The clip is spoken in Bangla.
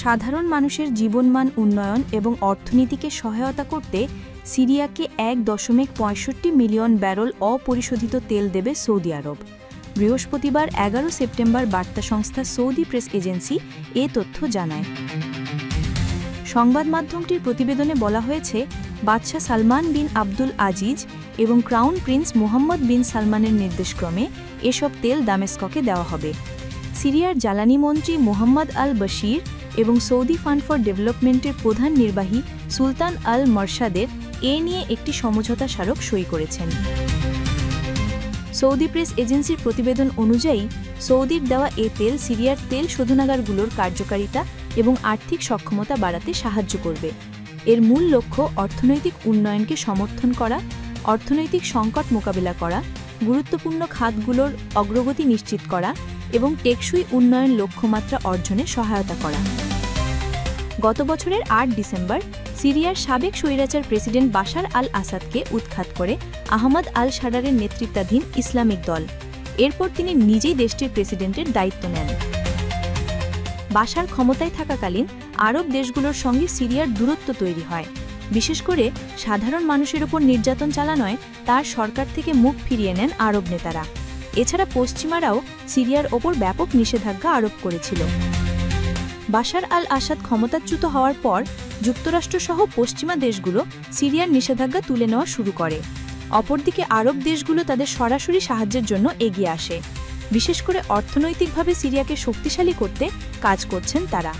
সাধারণ মানুষের জীবনমান উন্নয়ন এবং অর্থনীতিকে সহায়তা করতে সিরিয়াকে ১.৬৫ মিলিয়ন ব্যারেল অপরিশোধিত তেল দেবে সৌদি আরব। বৃহস্পতিবার ১১ সেপ্টেম্বর বার্তা সংস্থা সৌদি প্রেস এজেন্সি এ তথ্য জানায়। সংবাদ মাধ্যমটির প্রতিবেদনে বলা হয়েছে, বাদশাহ সালমান বিন আব্দুল আজিজ এবং ক্রাউন প্রিন্স মুহাম্মদ বিন সালমানের নির্দেশক্রমে এসব তেল দামেস্ককে দেওয়া হবে। সিরিয়ার জ্বালানি মন্ত্রী মোহাম্মদ আল বশির এবং সৌদি ফান্ড ফর ডেভেলপমেন্টের প্রধান নির্বাহী সুলতান আল মরশাদের এ নিয়ে একটি সমঝোতা স্মারক সই করেছেন। সৌদি প্রেস এজেন্সির প্রতিবেদন অনুযায়ী সৌদির দেওয়া এ তেল সিরিয়ার তেল শোধনাগারগুলোর কার্যকারিতা এবং আর্থিক সক্ষমতা বাড়াতে সাহায্য করবে। এর মূল লক্ষ্য অর্থনৈতিক উন্নয়নকে সমর্থন করা, অর্থনৈতিক সংকট মোকাবিলা করা, গুরুত্বপূর্ণ খাতগুলোর অগ্রগতি নিশ্চিত করা এবং টেকসই উন্নয়ন লক্ষ্যমাত্রা অর্জনে সহায়তা করা। গত বছরের ৮ ডিসেম্বর সিরিয়ার সাবেক স্বৈরাচার প্রেসিডেন্ট বাশার আল আসাদকে উৎখাত করে আহমদ আল শারারের নেতৃত্বাধীন ইসলামিক দল। এরপর তিনি নিজেই দেশটির প্রেসিডেন্টের দায়িত্ব নেন। বাশার ক্ষমতায় থাকাকালীন আরব দেশগুলোর সঙ্গে সিরিয়ার দূরত্ব তৈরি হয়। বিশেষ করে সাধারণ মানুষের ওপর নির্যাতন চালানোয় তার সরকার থেকে মুখ ফিরিয়ে নেন আরব নেতারা। এছাড়া পশ্চিমারাও সিরিয়ার ওপর ব্যাপক নিষেধাজ্ঞা আরোপ করেছিল। বাশার আল আসাদ ক্ষমতাচ্যুত হওয়ার পর যুক্তরাষ্ট্রসহ পশ্চিমা দেশগুলো সিরিয়ার নিষেধাজ্ঞা তুলে নেওয়া শুরু করে। অপরদিকে আরব দেশগুলো তাদের সরাসরি সাহায্যের জন্য এগিয়ে আসে। বিশেষ করে অর্থনৈতিকভাবে সিরিয়াকে শক্তিশালী করতে কাজ করছেন তারা।